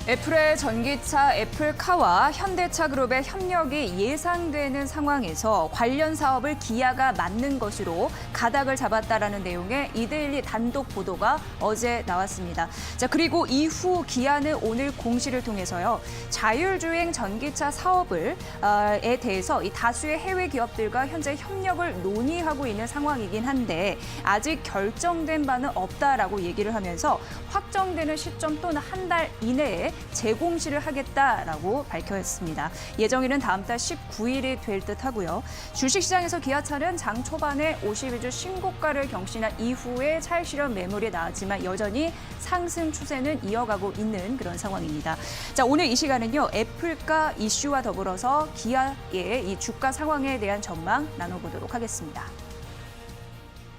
애플의 전기차 애플카와 현대차 그룹의 협력이 예상되는 상황에서 관련 사업을 기아가 맡는 것으로 가닥을 잡았다라는 내용의 이데일리 단독 보도가 어제 나왔습니다. 자, 그리고 이후 기아는 오늘 공시를 통해서요. 자율주행 전기차 사업을 에 대해서 이 다수의 해외 기업들과 현재 협력을 논의하고 있는 상황이긴 한데 아직 결정된 바는 없다라고 얘기를 하면서 확정되는 시점 또는 한 달 이내에 재공시를 하겠다라고 밝혔습니다. 예정일은 다음 달 19일이 될 듯하고요. 주식시장에서 기아차는 장 초반에 52주 신고가를 경신한 이후에 차익 실현 매물이 나왔지만 여전히 상승 추세는 이어가고 있는 그런 상황입니다. 자, 오늘 이 시간은요. 애플카 이슈와 더불어서 기아의 이 주가 상황에 대한 전망 나눠보도록 하겠습니다.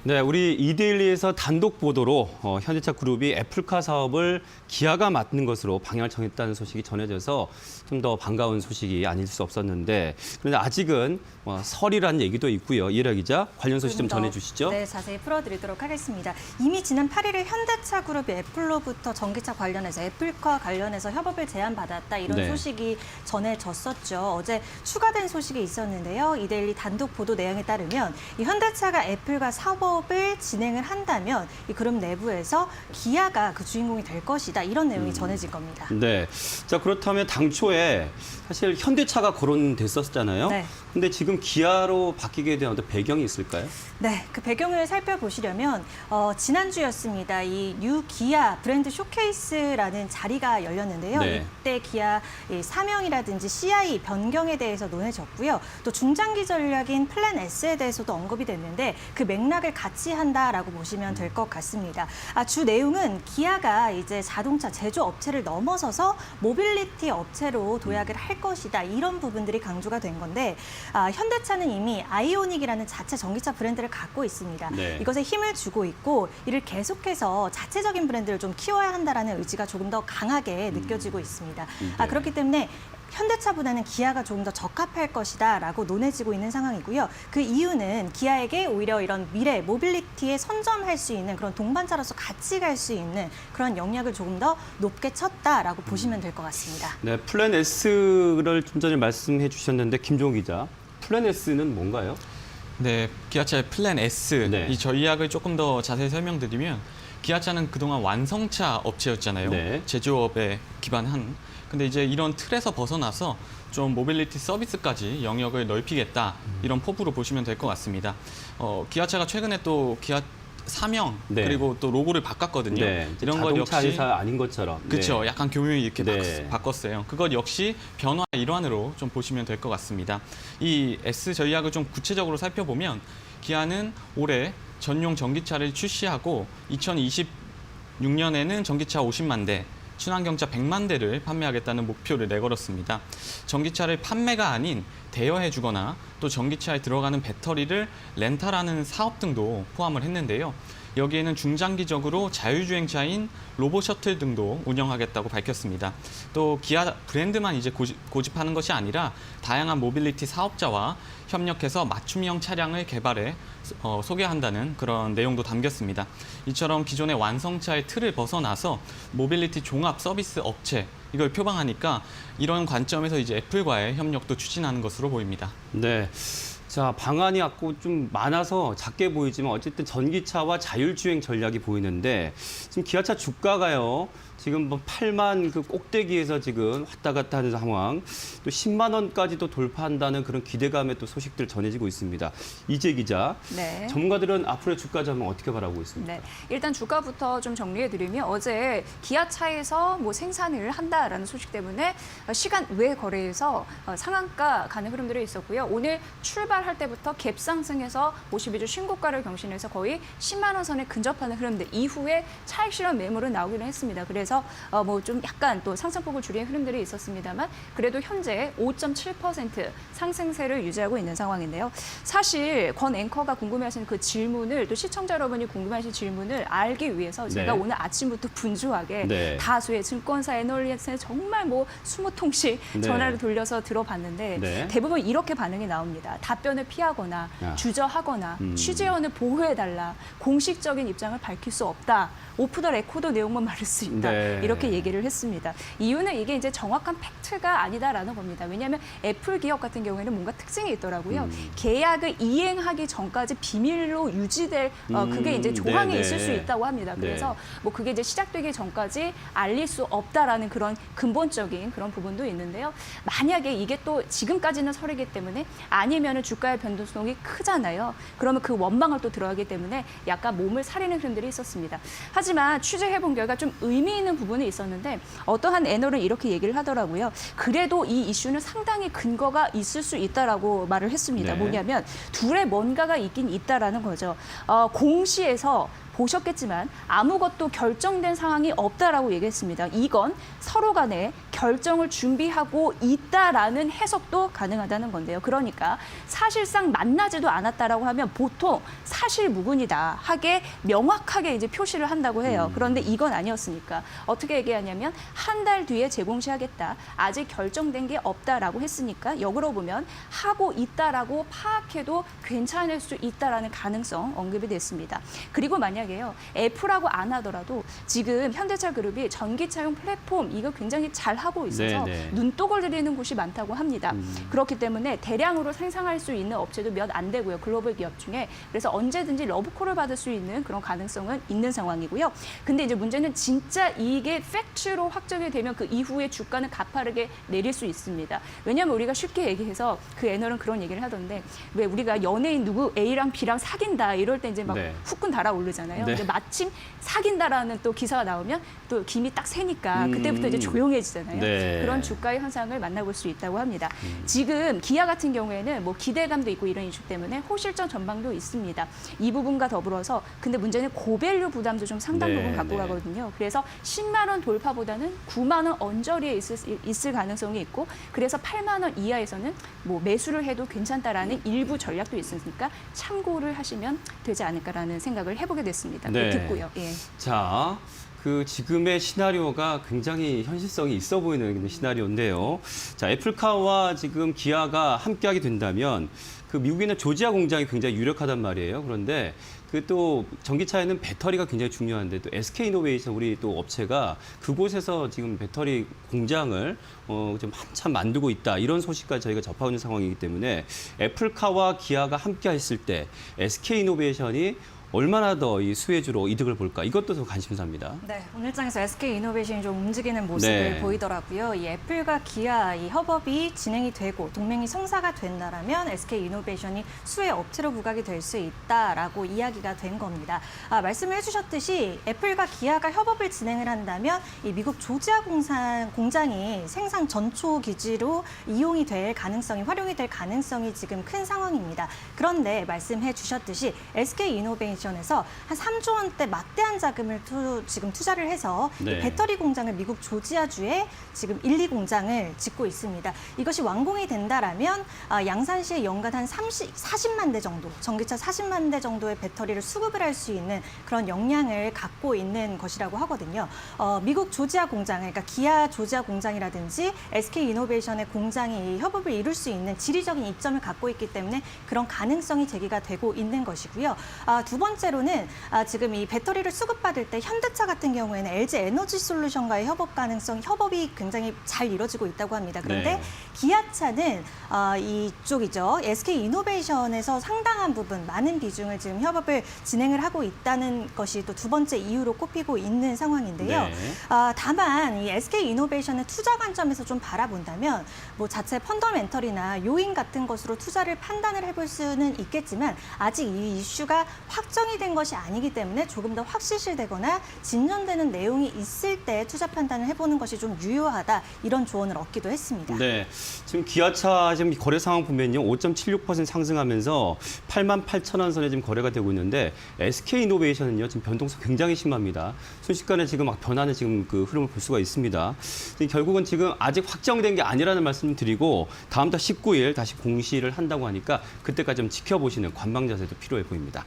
네, 우리 이데일리에서 단독 보도로 현대차 그룹이 애플카 사업을 기아가 맡는 것으로 방향을 정했다는 소식이 전해져서 좀 더 반가운 소식이 아닐 수 없었는데 그런데 아직은 설이라는 얘기도 있고요. 이혜라 기자, 관련 소식 좀 전해주시죠. 네, 자세히 풀어드리도록 하겠습니다. 이미 지난 8일에 현대차 그룹이 애플로부터 전기차 관련해서 애플카 관련해서 협업을 제안받았다 이런 소식이 전해졌었죠. 어제 추가된 소식이 있었는데요. 이데일리 단독 보도 내용에 따르면 이 현대차가 애플과 사업을 진행을 한다면 이 그룹 내부에서 기아가 그 주인공이 될 것이다. 이런 내용이 전해진 겁니다. 네. 자, 그렇다면 당초에 사실 현대차가 거론됐었잖아요. 네. 근데 지금 기아로 바뀌게 된 어떤 배경이 있을까요? 네, 그 배경을 살펴보시려면 지난주였습니다. 이 뉴 기아 브랜드 쇼케이스라는 자리가 열렸는데요. 네. 이때 기아 사명이라든지 CI 변경에 대해서 논해졌고요. 또 중장기 전략인 플랜 S에 대해서도 언급이 됐는데 그 맥락을 같이 한다라고 보시면 될 것 같습니다. 주 내용은 기아가 이제 자동차 제조업체를 넘어서서 모빌리티 업체로 도약을 할 것이다. 이런 부분들이 강조가 된 건데 현대차는 이미 아이오닉이라는 자체 전기차 브랜드를 갖고 있습니다. 네. 이것에 힘을 주고 있고 이를 계속해서 자체적인 브랜드를 좀 키워야 한다라는 의지가 조금 더 강하게 느껴지고 있습니다. 네. 그렇기 때문에 현대차보다는 기아가 조금 더 적합할 것이다라고 논해지고 있는 상황이고요. 그 이유는 기아에게 오히려 이런 미래 모빌리티에 선점할 수 있는 그런 동반자로서 같이 갈 수 있는 그런 영역을 조금 더 높게 쳤다라고 보시면 될 것 같습니다. 네, 플랜 S를 좀 전에 말씀해 주셨는데 김종우 기자, 플랜 S는 뭔가요? 네, 기아차의 플랜 S, 네. 이 전략을 조금 더 자세히 설명드리면 기아차는 그동안 완성차 업체였잖아요. 네. 제조업에 기반한. 근데 이제 이런 틀에서 벗어나서 좀 모빌리티 서비스까지 영역을 넓히겠다 이런 포부로 보시면 될 것 같습니다. 기아차가 최근에 또 기아 사명 그리고 또 로고를 바꿨거든요. 네. 이런 것 자동차 역시 회사 아닌 것처럼. 그렇죠. 네. 약간 교묘히 이렇게 네. 바꿨어요. 그것 역시 변화 일환으로 좀 보시면 될 것 같습니다. 이 S 전략을 좀 구체적으로 살펴보면 기아는 올해 전용 전기차를 출시하고 2026년에는 전기차 50만 대, 친환경차 100만 대를 판매하겠다는 목표를 내걸었습니다. 전기차를 판매가 아닌 대여해주거나 또 전기차에 들어가는 배터리를 렌탈하는 사업 등도 포함을 했는데요. 여기에는 중장기적으로 자율주행차인 로봇 셔틀 등도 운영하겠다고 밝혔습니다. 또 기아 브랜드만 이제 고집하는 것이 아니라 다양한 모빌리티 사업자와 협력해서 맞춤형 차량을 개발해 소개한다는 그런 내용도 담겼습니다. 이처럼 기존의 완성차의 틀을 벗어나서 모빌리티 종합 서비스 업체 이걸 표방하니까 이런 관점에서 이제 애플과의 협력도 추진하는 것으로 보입니다. 네. 자, 방안이 아까 좀 많아서 작게 보이지만 어쨌든 전기차와 자율주행 전략이 보이는데 지금 기아차 주가가요. 지금 뭐 8만 그 꼭대기에서 지금 왔다 갔다 하는 상황, 또 10만 원까지도 돌파한다는 그런 기대감의 또 소식들 전해지고 있습니다. 이재 기자, 네. 전문가들은 앞으로의 주가 전망 어떻게 바라보고 있습니까? 네, 일단 주가부터 좀 정리해드리면 어제 기아차에서 뭐 생산을 한다라는 소식 때문에 시간 외 거래에서 상한가 가는 흐름들이 있었고요. 오늘 출발할 때부터 갭 상승해서 52주 신고가를 경신해서 거의 10만 원 선에 근접하는 흐름들 이후에 차익 실현 매물은 나오기는 했습니다. 그래서 뭐 좀 약간 또 상승폭을 줄이는 흐름들이 있었습니다만 그래도 현재 5.7% 상승세를 유지하고 있는 상황인데요. 사실 권 앵커가 궁금해하시는 그 질문을 또 시청자 여러분이 궁금해하시는 질문을 알기 위해서 제가 오늘 아침부터 분주하게 다수의 증권사 애널리스트에 정말 뭐 20통씩 전화를 돌려서 들어봤는데 대부분 이렇게 반응이 나옵니다. 답변을 피하거나 주저하거나 취재원을 보호해달라. 공식적인 입장을 밝힐 수 없다. 오프 더 레코드 내용만 말할 수 있다. 네. 이렇게 얘기를 했습니다. 이유는 이게 이제 정확한 팩트가 아니다라는 겁니다. 왜냐하면 애플 기업 같은 경우에는 뭔가 특징이 있더라고요. 계약을 이행하기 전까지 비밀로 유지될 그게 이제 조항이 네네. 있을 수 있다고 합니다. 그래서 네. 뭐 그게 이제 시작되기 전까지 알릴 수 없다라는 그런 근본적인 그런 부분도 있는데요. 만약에 이게 또 지금까지는 설이기 때문에 아니면은 주가의 변동성이 크잖아요. 그러면 그 원망을 또 들어가기 때문에 약간 몸을 사리는 흐름들이 있었습니다. 하지만 취재해본 결과 좀 의미 있는 부분이 있었는데 어떠한 애널은 이렇게 얘기를 하더라고요. 그래도 이 이슈는 상당히 근거가 있을 수 있다라고 말을 했습니다. 네. 뭐냐면 둘의 뭔가가 있긴 있다라는 거죠. 공시에서 보셨겠지만 아무것도 결정된 상황이 없다라고 얘기했습니다. 이건 서로 간에 결정을 준비하고 있다라는 해석도 가능하다는 건데요. 그러니까 사실상 만나지도 않았다라고 하면 보통 사실무근이다 하게 명확하게 이제 표시를 한다고 해요. 그런데 이건 아니었으니까 어떻게 얘기하냐면 한 달 뒤에 재공시하겠다. 아직 결정된 게 없다라고 했으니까 역으로 보면 하고 있다라고 파악해도 괜찮을 수 있다라는 가능성 언급이 됐습니다. 그리고 만약에요. 애플하고 안 하더라도 지금 현대차 그룹이 전기차용 플랫폼 이거 굉장히 잘 하고 있어서 네네. 눈독을 들이는 곳이 많다고 합니다. 그렇기 때문에 대량으로 생산할 수 있는 업체도 몇 안 되고요. 글로벌 기업 중에. 그래서 언제든지 러브콜을 받을 수 있는 그런 가능성은 있는 상황이고요. 근데 이제 문제는 진짜 이게 팩트로 확정이 되면 그 이후에 주가는 가파르게 내릴 수 있습니다. 왜냐하면 우리가 쉽게 얘기해서 그 애널은 그런 얘기를 하던데 왜 우리가 연예인 누구 A랑 B랑 사귄다 이럴 때 이제 막 네. 후끈 달아오르잖아요. 네. 근데 마침 사귄다라는 또 기사가 나오면 또 김이 딱 새니까 그때부터 이제 조용해지잖아요. 네. 그런 주가의 현상을 만나볼 수 있다고 합니다. 지금 기아 같은 경우에는 뭐 기대감도 있고 이런 이슈 때문에 호실전 전망도 있습니다. 이 부분과 더불어서 근데 문제는 고밸류 부담도 좀 상당 네, 부분 갖고 네. 가거든요. 그래서 10만 원 돌파보다는 9만 원 언저리에 있을 가능성이 있고 그래서 8만 원 이하에서는 뭐 매수를 해도 괜찮다라는 일부 전략도 있으니까 참고를 하시면 되지 않을까라는 생각을 해보게 됐습니다. 네. 듣고요. 예. 자, 그 지금의 시나리오가 굉장히 현실성이 있어 보이는 시나리오인데요. 자, 애플카와 지금 기아가 함께하게 된다면 그 미국에 있는 조지아 공장이 굉장히 유력하단 말이에요. 그런데 그 또 전기차에는 배터리가 굉장히 중요한데 또 SK이노베이션 우리 또 업체가 그곳에서 지금 배터리 공장을 좀 한참 만들고 있다 이런 소식까지 저희가 접하고 있는 상황이기 때문에 애플카와 기아가 함께했을 때 SK이노베이션이 얼마나 더 이 수혜주로 이득을 볼까 이것도 더 관심사입니다. 네, 오늘 장에서 SK이노베이션이 좀 움직이는 모습을 네. 보이더라고요. 이 애플과 기아 이 협업이 진행이 되고 동맹이 성사가 된다라면 SK이노베이션이 수혜 업체로 부각이 될 수 있다라고 이야기가 된 겁니다. 말씀을 해주셨듯이 애플과 기아가 협업을 진행을 한다면 이 미국 조지아 공장이 생산 전초 기지로 이용이 될 가능성이 활용이 될 가능성이 지금 큰 상황입니다. 그런데 말씀해 주셨듯이 SK이노베이션에서 한 3조 원대 막대한 자금을 지금 투자를 해서 네. 이 배터리 공장을 미국 조지아주에 지금 1, 2공장을 짓고 있습니다. 이것이 완공이 된다라면 양산시에 연간 한 40만 대 정도, 전기차 40만 대 정도의 배터리를 수급을 할 수 있는 그런 역량을 갖고 있는 것이라고 하거든요. 미국 조지아 공장, 그러니까 기아 조지아 공장이라든지 SK이노베이션의 공장이 협업을 이룰 수 있는 지리적인 이점을 갖고 있기 때문에 그런 가능성이 제기가 되고 있는 것이고요. 두 번째로는 지금 이 배터리를 수급받을 때 현대차 같은 경우에는 LG 에너지 솔루션과의 협업이 굉장히 잘 이루어지고 있다고 합니다. 그런데 네. 기아차는 이쪽이죠. SK이노베이션에서 상당한 부분, 많은 비중을 지금 협업을 진행을 하고 있다는 것이 또 두 번째 이유로 꼽히고 있는 상황인데요. 네. 다만 이 SK이노베이션의 투자 관점에서 좀 바라본다면 뭐 자체 펀더멘털이나 요인 같은 것으로 투자를 판단을 해볼 수는 있겠지만 아직 이 이슈가 확정이 된 것이 아니기 때문에 조금 더 확실시되거나 진전되는 내용이 있을 때 투자 판단을 해보는 것이 좀 유효하다 이런 조언을 얻기도 했습니다. 네, 지금 기아차 지금 거래 상황 보면요, 5.76% 상승하면서 88,000원 선에 지금 거래가 되고 있는데 SK이노베이션은요 지금 변동성 굉장히 심합니다. 순식간에 지금 막 변하는 지금 그 흐름을 볼 수가 있습니다. 결국은 지금 아직 확정된 게 아니라는 말씀을 드리고 다음 달 19일 다시 공시를 한다고 하니까 그때까지 좀 지켜보시는 관망 자세도 필요해 보입니다.